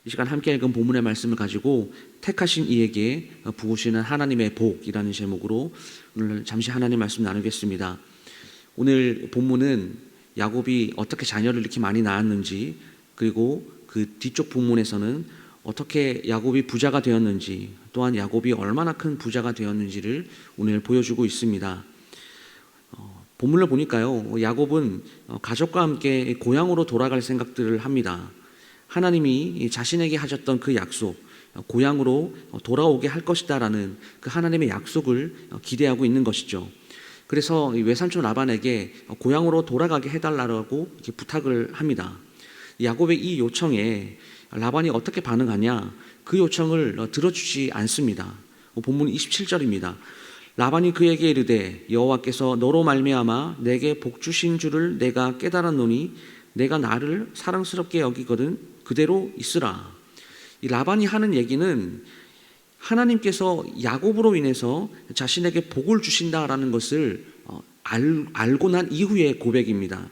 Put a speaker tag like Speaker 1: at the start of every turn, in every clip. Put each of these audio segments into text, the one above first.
Speaker 1: 이 시간 함께 읽은 본문의 말씀을 가지고 택하신 이에게 부으시는 하나님의 복이라는 제목으로 오늘 잠시 하나님 말씀 나누겠습니다. 오늘 본문은 야곱이 어떻게 자녀를 이렇게 많이 낳았는지, 그리고 그 뒤쪽 본문에서는 어떻게 야곱이 부자가 되었는지, 또한 야곱이 얼마나 큰 부자가 되었는지를 오늘 보여주고 있습니다. 본문을 보니까요, 야곱은 가족과 함께 고향으로 돌아갈 생각들을 합니다. 하나님이 자신에게 하셨던 그 약속, 고향으로 돌아오게 할 것이다 라는 그 하나님의 약속을 기대하고 있는 것이죠. 그래서 외삼촌 라반에게 고향으로 돌아가게 해달라고 이렇게 부탁을 합니다. 야곱의 이 요청에 라반이 어떻게 반응하냐, 그 요청을 들어주지 않습니다. 본문 27절입니다. 라반이 그에게 이르되 여호와께서 너로 말미암아 내게 복 주신 줄을 내가 깨달았노니 내가 나를 사랑스럽게 여기거든 그대로 있으라. 이 라반이 하는 얘기는 하나님께서 야곱으로 인해서 자신에게 복을 주신다라는 것을 알고 난 이후의 고백입니다.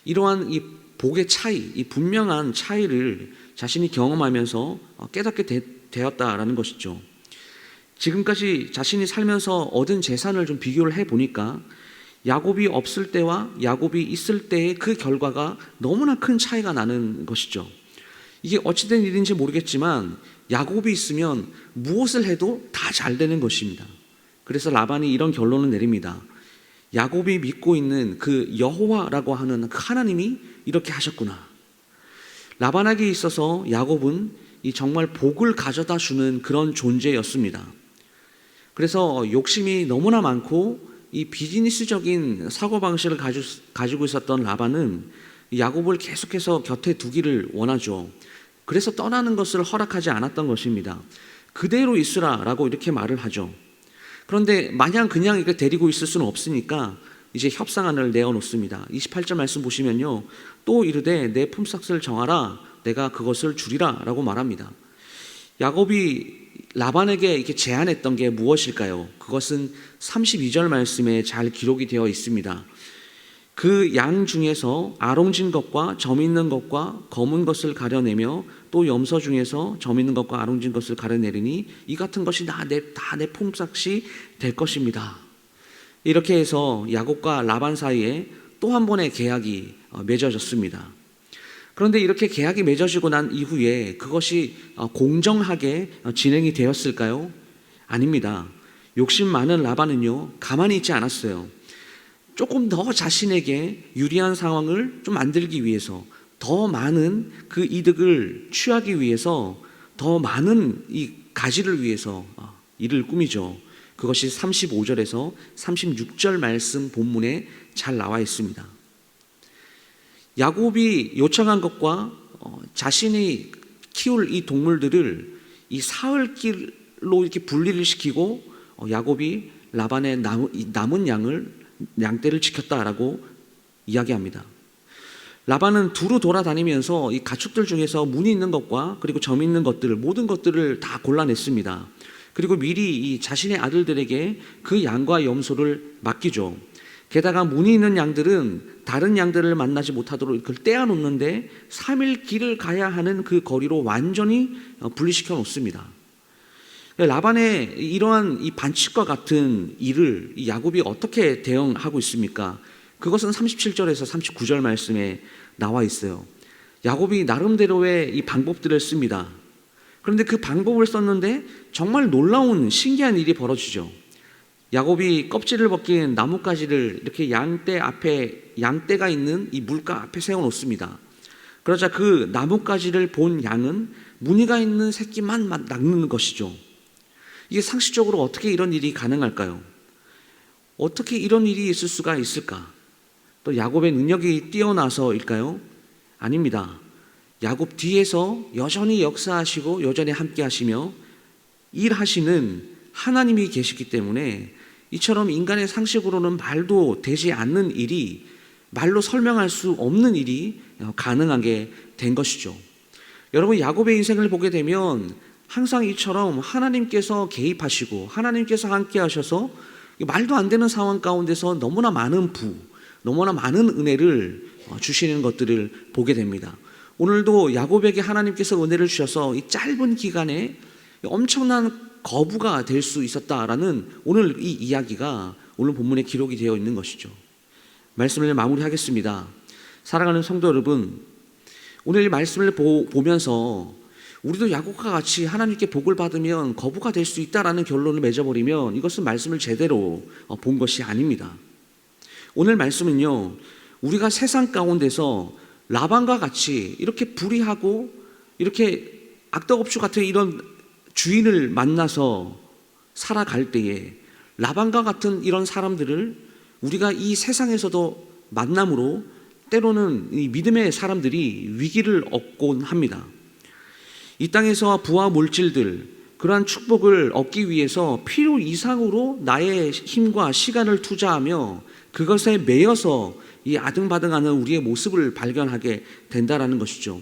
Speaker 1: 이러한 이 복의 차이, 이 분명한 차이를 자신이 경험하면서 깨닫게 되었다라는 것이죠. 지금까지 자신이 살면서 얻은 재산을 좀 비교를 해보니까 야곱이 없을 때와 야곱이 있을 때의 그 결과가 너무나 큰 차이가 나는 것이죠. 이게 어찌된 일인지 모르겠지만 야곱이 있으면 무엇을 해도 다 잘 되는 것입니다. 그래서 라반이 이런 결론을 내립니다. 야곱이 믿고 있는 그 여호와라고 하는 그 하나님이 이렇게 하셨구나. 라반에게 있어서 야곱은 이 정말 복을 가져다 주는 그런 존재였습니다. 그래서 욕심이 너무나 많고 이 비즈니스적인 사고방식을 가지고 있었던 라반은 야곱을 계속해서 곁에 두기를 원하죠. 그래서 떠나는 것을 허락하지 않았던 것입니다. 그대로 있으라 라고 이렇게 말을 하죠. 그런데 마냥 그냥 이렇게 데리고 있을 수는 없으니까 이제 협상안을 내어놓습니다. 28절 말씀 보시면요, 또 이르되 내 품삯을 정하라, 내가 그것을 주리라 라고 말합니다. 야곱이 라반에게 이렇게 제안했던 게 무엇일까요? 그것은 32절 말씀에 잘 기록이 되어 있습니다. 그 양 중에서 아롱진 것과 점 있는 것과 검은 것을 가려내며 또 염소 중에서 점 있는 것과 아롱진 것을 가려내리니 이 같은 것이 다 내 품삯이 될 것입니다. 이렇게 해서 야곱과 라반 사이에 또 한 번의 계약이 맺어졌습니다. 그런데 이렇게 계약이 맺어지고 난 이후에 그것이 공정하게 진행이 되었을까요? 아닙니다. 욕심 많은 라반은요, 가만히 있지 않았어요. 조금 더 자신에게 유리한 상황을 좀 만들기 위해서, 더 많은 그 이득을 취하기 위해서, 더 많은 이 가지를 위해서 일을 꾸미죠. 그것이 35절에서 36절 말씀 본문에 잘 나와 있습니다. 야곱이 요청한 것과 자신이 키울 이 동물들을 이 사흘길로 이렇게 분리를 시키고 야곱이 라반의 남은 양떼를 지켰다라고 이야기합니다. 라반은 두루 돌아다니면서 이 가축들 중에서 무늬 있는 것과 그리고 점 있는 것들, 모든 것들을 다 골라냈습니다. 그리고 미리 이 자신의 아들들에게 그 양과 염소를 맡기죠. 게다가 무늬 있는 양들은 다른 양들을 만나지 못하도록 이걸 떼어놓는데 3일 길을 가야 하는 그 거리로 완전히 분리시켜 놓습니다. 라반의 이러한 이 반칙과 같은 일을 이 야곱이 어떻게 대응하고 있습니까? 그것은 37절에서 39절 말씀에 나와 있어요. 야곱이 나름대로의 이 방법들을 씁니다. 그런데 그 방법을 썼는데 정말 놀라운 신기한 일이 벌어지죠. 야곱이 껍질을 벗긴 나뭇가지를 이렇게 양떼가 있는 이 물가 앞에 세워놓습니다. 그러자 그 나뭇가지를 본 양은 무늬가 있는 새끼만 낳는 것이죠. 이게 상식적으로 어떻게 이런 일이 가능할까요? 어떻게 이런 일이 있을 수가 있을까? 또 야곱의 능력이 뛰어나서일까요? 아닙니다. 야곱 뒤에서 여전히 역사하시고 여전히 함께 하시며 일하시는 하나님이 계시기 때문에 이처럼 인간의 상식으로는 말도 되지 않는 일이, 말로 설명할 수 없는 일이 가능하게 된 것이죠. 여러분, 야곱의 인생을 보게 되면 항상 이처럼 하나님께서 개입하시고 하나님께서 함께 하셔서 말도 안 되는 상황 가운데서 너무나 많은 너무나 많은 은혜를 주시는 것들을 보게 됩니다. 오늘도 야곱에게 하나님께서 은혜를 주셔서 이 짧은 기간에 엄청난 거부가 될 수 있었다라는 오늘 이 이야기가 오늘 본문에 기록이 되어 있는 것이죠. 말씀을 마무리하겠습니다. 사랑하는 성도 여러분, 오늘 이 말씀을 보면서 우리도 야곱과 같이 하나님께 복을 받으면 거부가 될 수 있다라는 결론을 맺어버리면 이것은 말씀을 제대로 본 것이 아닙니다. 오늘 말씀은요, 우리가 세상 가운데서 라반과 같이 이렇게 불의하고 이렇게 악덕업주 같은 이런 주인을 만나서 살아갈 때에 라반과 같은 이런 사람들을 우리가 이 세상에서도 만남으로 때로는 이 믿음의 사람들이 위기를 얻곤 합니다. 이 땅에서 부와 물질들, 그러한 축복을 얻기 위해서 필요 이상으로 나의 힘과 시간을 투자하며 그것에 매여서 이 아등바등하는 우리의 모습을 발견하게 된다라는 것이죠.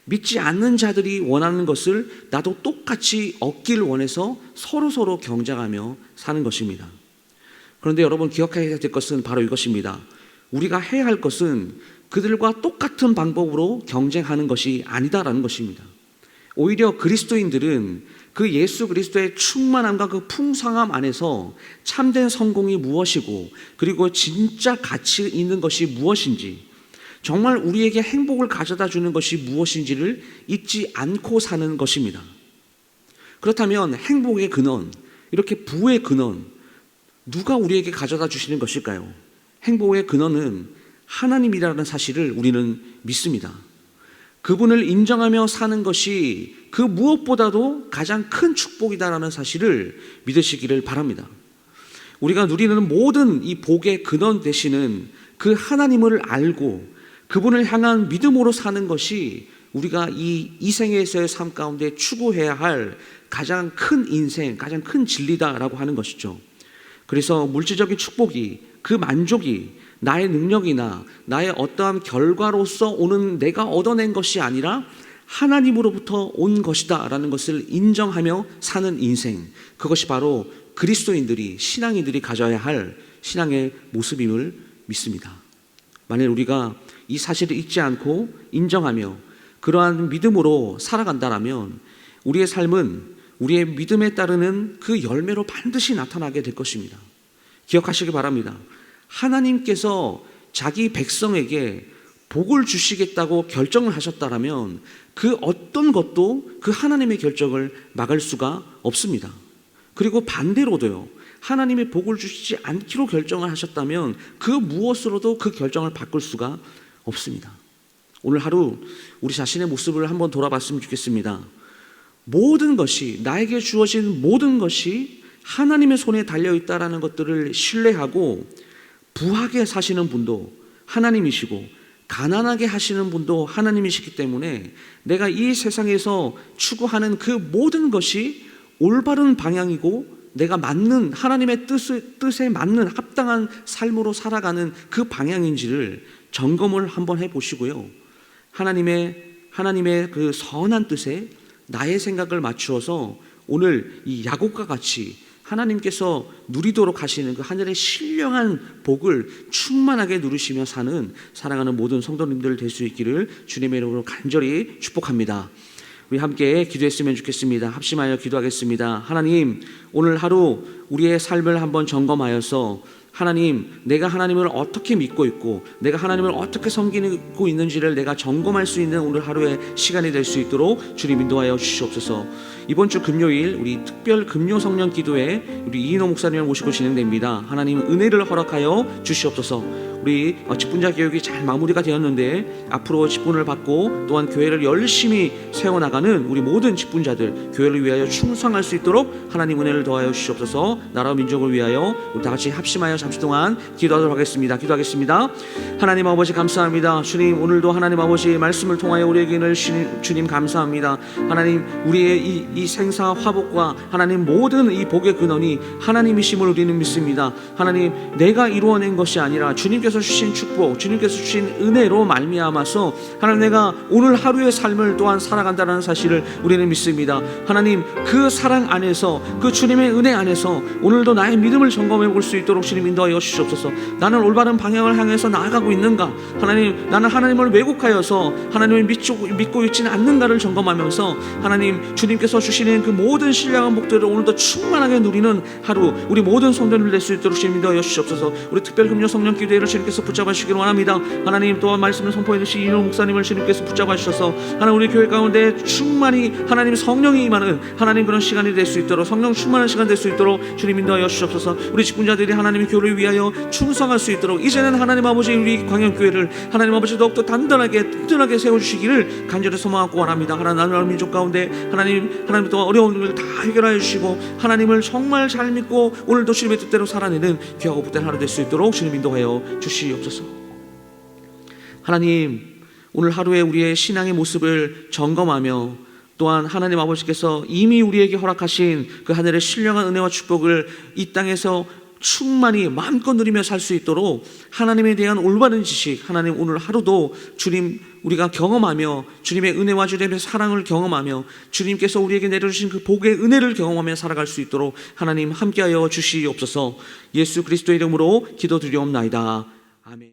Speaker 1: 믿지 않는 자들이 원하는 것을 나도 똑같이 얻길 원해서 서로 경쟁하며 사는 것입니다. 그런데 여러분 기억해야 될 것은 바로 이것입니다. 우리가 해야 할 것은 그들과 똑같은 방법으로 경쟁하는 것이 아니다라는 것입니다. 오히려 그리스도인들은 그 예수 그리스도의 충만함과 그 풍성함 안에서 참된 성공이 무엇이고 그리고 진짜 가치 있는 것이 무엇인지, 정말 우리에게 행복을 가져다 주는 것이 무엇인지를 잊지 않고 사는 것입니다. 그렇다면 행복의 근원, 이렇게 부의 근원, 누가 우리에게 가져다 주시는 것일까요? 행복의 근원은 하나님이라는 사실을 우리는 믿습니다. 그분을 인정하며 사는 것이 그 무엇보다도 가장 큰 축복이다라는 사실을 믿으시기를 바랍니다. 우리가 누리는 모든 이 복의 근원 되시는 그 하나님을 알고 그분을 향한 믿음으로 사는 것이 우리가 이 생에서의 삶 가운데 추구해야 할 가장 큰 인생, 가장 큰 진리다라고 하는 것이죠. 그래서 물질적인 축복이, 그 만족이 나의 능력이나 나의 어떠한 결과로서 오는 내가 얻어낸 것이 아니라 하나님으로부터 온 것이다 라는 것을 인정하며 사는 인생, 그것이 바로 그리스도인들이, 신앙인들이 가져야 할 신앙의 모습임을 믿습니다. 만일 우리가 이 사실을 잊지 않고 인정하며 그러한 믿음으로 살아간다면 우리의 삶은 우리의 믿음에 따르는 그 열매로 반드시 나타나게 될 것입니다. 기억하시기 바랍니다. 하나님께서 자기 백성에게 복을 주시겠다고 결정을 하셨다면 그 어떤 것도 그 하나님의 결정을 막을 수가 없습니다. 그리고 반대로도요, 하나님의 복을 주시지 않기로 결정을 하셨다면 그 무엇으로도 그 결정을 바꿀 수가 없습니다. 오늘 하루 우리 자신의 모습을 한번 돌아봤으면 좋겠습니다. 모든 것이, 나에게 주어진 모든 것이 하나님의 손에 달려있다라는 것들을 신뢰하고 부하게 사시는 분도 하나님이시고 가난하게 하시는 분도 하나님이시기 때문에 내가 이 세상에서 추구하는 그 모든 것이 올바른 방향이고 내가 맞는 하나님의 뜻에 맞는 합당한 삶으로 살아가는 그 방향인지를 점검을 한번 해보시고요. 하나님의 그 선한 뜻에 나의 생각을 맞추어서 오늘 이 야곱과 같이 하나님께서 누리도록 하시는 그 하늘의 신령한 복을 충만하게 누리시며 사는 사랑하는 모든 성도님들 될 수 있기를 주님의 이름으로 간절히 축복합니다. 우리 함께 기도했으면 좋겠습니다. 합심하여 기도하겠습니다. 하나님, 오늘 하루 우리의 삶을 한번 점검하여서 하나님, 내가 하나님을 어떻게 믿고 있고 내가 하나님을 어떻게 섬기고 있는지를 내가 점검할 수 있는 오늘 하루의 시간이 될 수 있도록 주님 인도하여 주시옵소서. 이번 주 금요일 우리 특별 금요 성령 기도회 우리 이인호 목사님을 모시고 진행됩니다. 하나님 은혜를 허락하여 주시옵소서. 우리 직분자 교육이 잘 마무리가 되었는데 앞으로 직분을 받고 또한 교회를 열심히 세워나가는 우리 모든 직분자들, 교회를 위하여 충성할 수 있도록 하나님 은혜를 더하여 주시옵소서. 나라와 민족을 위하여 우리 다 같이 합심하여 잠시 동안 기도하도록 하겠습니다. 기도하겠습니다. 하나님 아버지 감사합니다. 주님, 오늘도 하나님 아버지 말씀을 통하여 우리에게 주님 감사합니다. 하나님, 우리의 이 생사 화복과 하나님 모든 이 복의 근원이 하나님이심을 우리는 믿습니다. 하나님, 내가 이루어낸 것이 아니라 주님께서 주님께서 주신 축복, 주님께서 주신 은혜로 말미암아서 하나님 내가 오늘 하루의 삶을 또한 살아간다는 사실을 우리는 믿습니다. 하나님 그 사랑 안에서, 그 주님의 은혜 안에서 오늘도 나의 믿음을 점검해 볼 수 있도록 주님 인도하여 주시옵소서. 나는 올바른 방향을 향해서 나아가고 있는가? 하나님, 나는 하나님을 왜곡하여서 하나님을 믿고 있지는 않는가를 점검하면서 하나님 주님께서 주시는 그 모든 신령한 복들을 오늘도 충만하게 누리는 하루, 우리 모든 성도님을 낼 수 있도록 주님 인도하여 주시옵소서. 우리 특별금요 성령 기도회를 주님께서 붙잡아 주시기를 원합니다. 하나님 또한 말씀을 선포해 주신 이노 목사님을 주님께서 붙잡아 주셔서 하나님 우리 교회 가운데 충만히 하나님 성령이 임하는 하나님 그런 시간이 될 수 있도록, 성령 충만한 시간 될 수 있도록 주님 인도하여 주시옵소서. 우리 직분자들이 하나님의 교회를 위하여 충성할 수 있도록 이제는 하나님 아버지 우리 광양교회를 하나님 아버지 더욱더 든든하게 세워주시기를 간절히 소망하고 원합니다. 하나님 민족 가운데 하나님 또 어려운 일을 다 해결하여 주시고 하나님을 정말 잘 믿고 오늘도 주님의 뜻대로 살아내는 귀하고 복된 하루 될 수 있도록 주님 인도하여 주시옵소서. 하나님 오늘 하루에 우리의 신앙의 모습을 점검하며 또한 하나님 아버지께서 이미 우리에게 허락하신 그 하늘의 신령한 은혜와 축복을 이 땅에서 충만히 마음껏 누리며 살 수 있도록 하나님에 대한 올바른 지식, 하나님 오늘 하루도 주님 우리가 경험하며 주님의 은혜와 주님의 사랑을 경험하며 주님께서 우리에게 내려주신 그 복의 은혜를 경험하며 살아갈 수 있도록 하나님 함께하여 주시옵소서. 예수 그리스도의 이름으로 기도드리옵나이다. 아멘.